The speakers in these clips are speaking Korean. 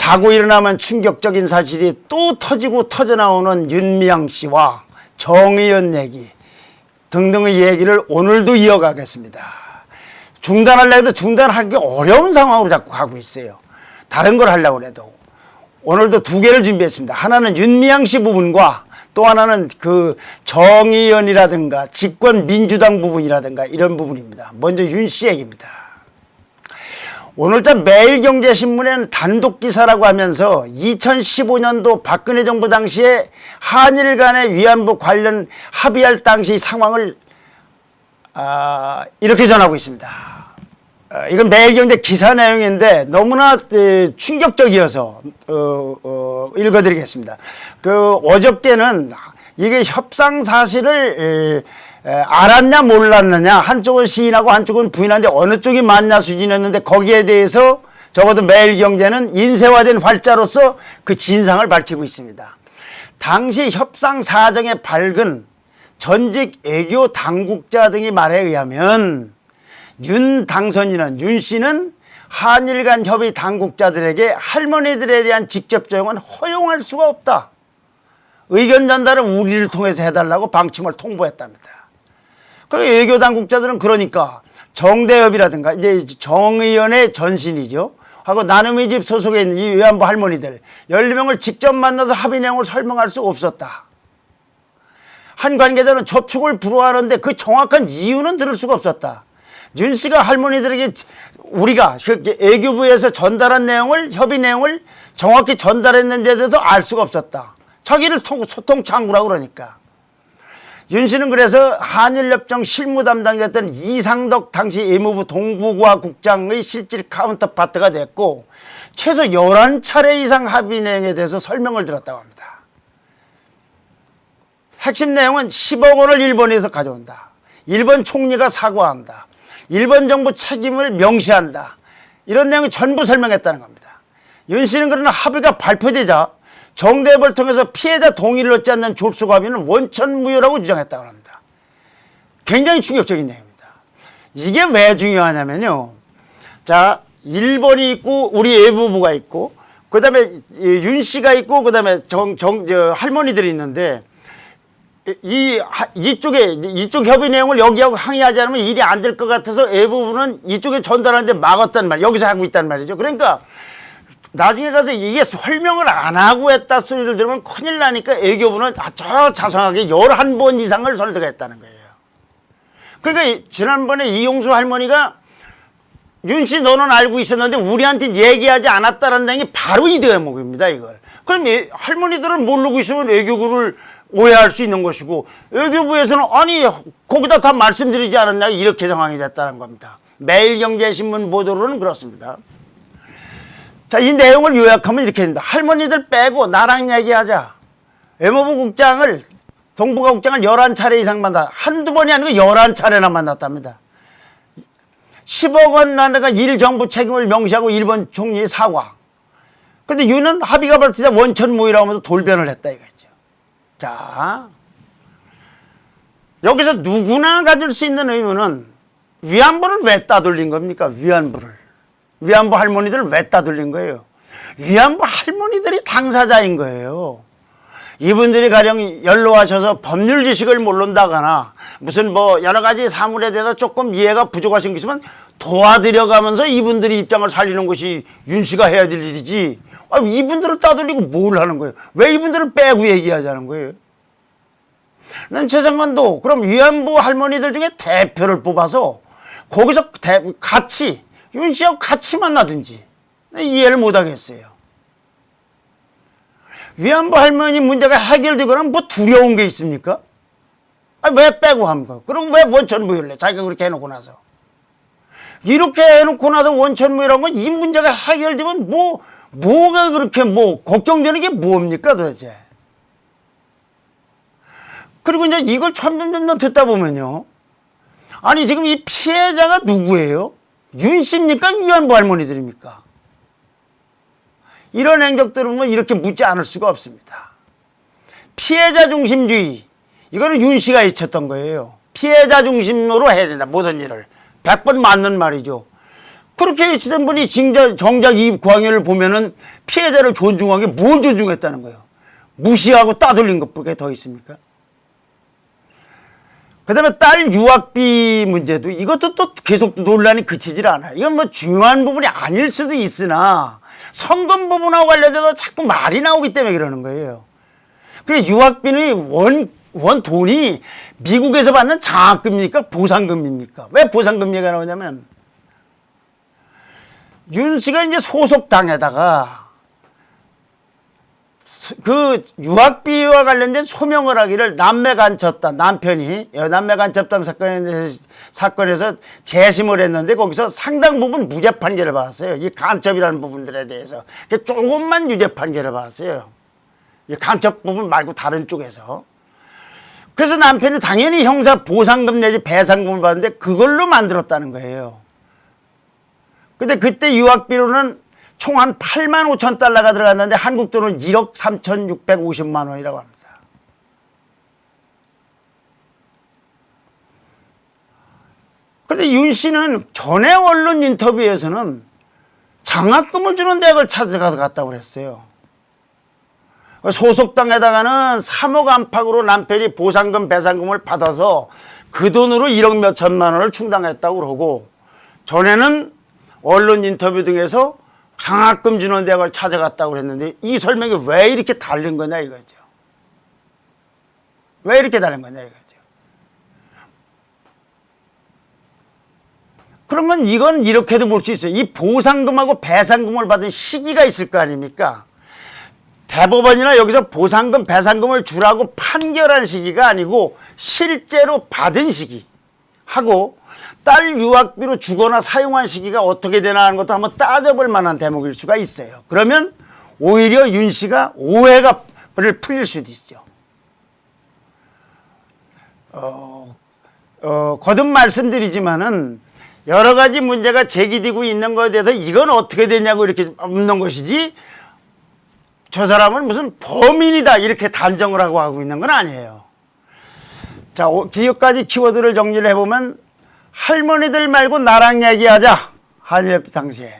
자고 일어나면 충격적인 사실이 또 터지고 터져나오는 윤미향 씨와 정의연 얘기 등등의 얘기를 오늘도 이어가겠습니다. 중단하려고 해도 중단하기 어려운 상황으로 자꾸 가고 있어요. 다른 걸 하려고 해도. 오늘도 두 개를 준비했습니다. 하나는 윤미향 씨 부분과 또 하나는 그 정의연이라든가 집권 민주당 부분이라든가 이런 부분입니다. 먼저 윤 씨 얘기입니다. 오늘자 매일경제신문에는 단독 기사라고 하면서 2015년도 박근혜 정부 당시에 한일 간의 위안부 관련 합의할 당시 상황을 이렇게 전하고 있습니다. 이건 매일경제 기사 내용인데 너무나 충격적이어서 읽어드리겠습니다. 어저께는 이게 협상 사실을 알았냐 몰랐느냐, 한쪽은 시인하고 한쪽은 부인하는데 어느 쪽이 맞냐 수준이었는데, 거기에 대해서 적어도 매일경제는 인쇄화된 활자로서 그 진상을 밝히고 있습니다. 당시 협상 사정에 밝은 전직 외교 당국자 등의 말에 의하면 윤 당선인은, 윤 씨는 한일 간 협의 당국자들에게 할머니들에 대한 직접 조용은 허용할 수가 없다. 의견 전달은 우리를 통해서 해달라고 방침을 통보했답니다. 외교 당국자들은 그러니까 정대협이라든가 이제 정의연의 전신이죠. 하고 나눔의 집 소속에 있는 이 위안부 할머니들 12명을 직접 만나서 합의 내용을 설명할 수 없었다. 한 관계자는 접촉을 불허하는데 그 정확한 이유는 들을 수가 없었다. 윤 씨가 할머니들에게 우리가 외교부에서 전달한 내용을, 협의 내용을 정확히 전달했는데 대해서 알 수가 없었다. 자기를 소통 창구라고 그러니까. 윤 씨는 그래서 한일협정 실무 담당이었던 이상덕 당시 외무부 동북아 국장의 실질 카운터파트가 됐고 최소 11차례 이상 합의 내용에 대해서 설명을 들었다고 합니다. 핵심 내용은 10억 원을 일본에서 가져온다. 일본 총리가 사과한다. 일본 정부 책임을 명시한다. 이런 내용을 전부 설명했다는 겁니다. 윤 씨는 그러나 합의가 발표되자 정대협을 통해서 피해자 동의를 얻지 않는 졸속 합의는 원천무효라고 주장했다고 합니다. 굉장히 충격적인 내용입니다. 이게 왜 중요하냐면요. 자, 일본이 있고 우리 외무부가 있고 그 다음에 윤 씨가 있고 그 다음에 할머니들이 있는데 이쪽 협의 내용을 여기하고 항의하지 않으면 일이 안 될 것 같아서 외무부는 이쪽에 전달하는데 막았단 말이에요. 여기서 하고 있단 말이죠. 그러니까 나중에 가서 이게 설명을 안 하고 했다 소리를 들으면 큰일 나니까 외교부는 아주 자상하게 11번 이상을 설득했다는 거예요. 그러니까 지난번에 이용수 할머니가 윤 씨 너는 알고 있었는데 우리한테 얘기하지 않았다는 내용이 바로 이 대목입니다. 이걸. 그럼 할머니들은 모르고 있으면 외교부를 오해할 수 있는 것이고 외교부에서는 아니 거기다 다 말씀드리지 않았냐 이렇게 상황이 됐다는 겁니다. 매일경제신문 보도로는 그렇습니다. 자, 이 내용을 요약하면 이렇게 됩니다. 할머니들 빼고 나랑 얘기하자. 외무부 국장을, 동북아 국장을 11차례 이상 만나, 한두 번이 아니고 11차례나 만났답니다. 10억 원 나라가 일 정부 책임을 명시하고 일본 총리의 사과. 근데 윤은 합의가 발표되자 원천무효라고 하면서 돌변을 했다 이거죠. 자, 여기서 누구나 가질 수 있는 의문은 위안부를 왜 따돌린 겁니까? 위안부 할머니들을 왜 따돌린 거예요? 위안부 할머니들이 당사자인 거예요. 이분들이 가령 연로하셔서 법률 지식을 모른다거나 무슨 뭐 여러 가지 사물에 대해서 조금 이해가 부족하신 게 있으면 도와드려가면서 이분들이 입장을 살리는 것이 윤 씨가 해야 될 일이지. 이분들을 따돌리고 뭘 하는 거예요? 왜 이분들을 빼고 얘기하자는 거예요? 난 최상관도 그럼 위안부 할머니들 중에 대표를 뽑아서 거기서 같이 윤 씨하고 같이 만나든지 이해를 못하겠어요. 위안부 할머니 문제가 해결되거나 뭐 두려운 게 있습니까? 왜 빼고 합니까? 그럼 왜 원천무효를 해? 자기가 그렇게 해놓고 나서. 이렇게 해놓고 나서 원천무효라는 건 이 문제가 해결되면 뭐가 그렇게 걱정되는 게 뭡니까 도대체? 그리고 이제 이걸 점점 듣다 보면요. 아니 지금 이 피해자가 누구예요? 윤 씨입니까? 위안부 할머니들입니까? 이런 행적들을 보면 이렇게 묻지 않을 수가 없습니다. 피해자 중심주의. 이거는 윤 씨가 외쳤던 거예요. 피해자 중심으로 해야 된다. 모든 일을. 100번 맞는 말이죠. 그렇게 유치된 분이 정작 이 광열을 보면은 피해자를 존중한 게 뭘 존중했다는 거예요? 무시하고 따돌린 것밖에 더 있습니까? 그 다음에 딸 유학비 문제도 이것도 또 계속 논란이 그치질 않아요. 이건 뭐 중요한 부분이 아닐 수도 있으나 성금 부분하고 관련돼서 자꾸 말이 나오기 때문에 그러는 거예요. 그래 유학비는 원 돈이 미국에서 받는 장학금입니까? 보상금입니까? 왜 보상금 얘기가 나오냐면 윤 씨가 이제 소속당에다가 그 유학비와 관련된 소명을 하기를 남매간첩단 남편이 남매간첩단 사건에서 재심을 했는데 거기서 상당 부분 무죄 판결을 받았어요. 이 간첩이라는 부분들에 대해서 조금만 유죄 판결을 받았어요. 이 간첩 부분 말고 다른 쪽에서. 그래서 남편이 당연히 형사 보상금 내지 배상금을 받는데 그걸로 만들었다는 거예요. 근데 그때 유학비로는 총 한 8만 5천 달러가 들어갔는데 한국 돈은 1억 3,650만 원이라고 합니다. 근데 윤 씨는 전에 언론 인터뷰에서는 장학금을 주는 대학을 찾아갔다고 그랬어요. 소속당에다가는 3억 안팎으로 남편이 보상금 배상금을 받아서 그 돈으로 1억 몇 천만 원을 충당했다고 그러고 전에는 언론 인터뷰 등에서 장학금 주는 대학을 찾아갔다고 그랬는데 이 설명이 왜 이렇게 다른 거냐 이거죠. 왜 이렇게 다른 거냐 이거죠. 그러면 이건 이렇게도 볼 수 있어요. 이 보상금하고 배상금을 받은 시기가 있을 거 아닙니까? 대법원이나 여기서 보상금, 배상금을 주라고 판결한 시기가 아니고 실제로 받은 시기하고 딸 유학비로 주거나 사용한 시기가 어떻게 되나 하는 것도 한번 따져볼 만한 대목일 수가 있어요. 그러면 오히려 윤 씨가 오해가 풀릴 수도 있죠. 거듭 말씀드리지만은 여러 가지 문제가 제기되고 있는 것에 대해서 이건 어떻게 되냐고 이렇게 묻는 것이지 저 사람은 무슨 범인이다 이렇게 단정을 하고 있는 건 아니에요. 자, 지금까지 키워드를 정리를 해보면 할머니들 말고 나랑 얘기하자. 한일협 당시에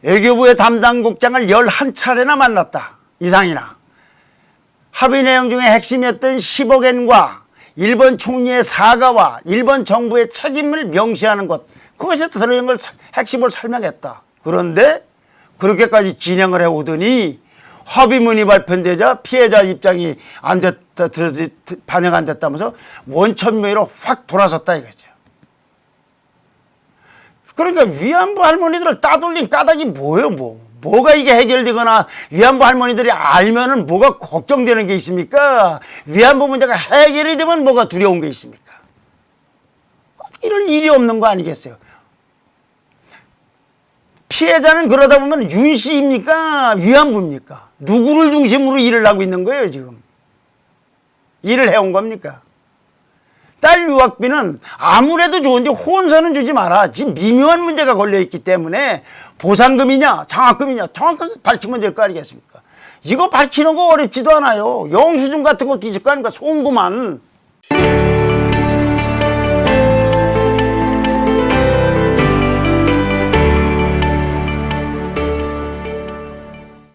외교부의 담당국장을 11차례나 만났다 이상이나 합의 내용 중에 핵심이었던 10억엔과 일본 총리의 사과와 일본 정부의 책임을 명시하는 것 그것이 들어있는 걸 핵심을 설명했다. 그런데 그렇게까지 진행을 해오더니 합의문이 발표되자 피해자 입장이 안 됐다, 반영 안 됐다면서 원천명의로 확 돌아섰다 이거죠. 그러니까 위안부 할머니들을 따돌린 까닭이 뭐예요, 뭐가 이게 해결되거나 위안부 할머니들이 알면은 뭐가 걱정되는 게 있습니까? 위안부 문제가 해결이 되면 뭐가 두려운 게 있습니까? 이럴 일이 없는 거 아니겠어요? 피해자는 그러다 보면 윤 씨입니까? 위안부입니까? 누구를 중심으로 일을 하고 있는 거예요, 지금? 일을 해온 겁니까? 딸 유학비는 아무래도 좋은데 혼선은 주지 마라. 지금 미묘한 문제가 걸려있기 때문에 보상금이냐 장학금이냐 정확하게 밝히면 될 거 아니겠습니까? 이거 밝히는 거 어렵지도 않아요. 영수증 같은 것도 있을 거 아닙니까? 송금한.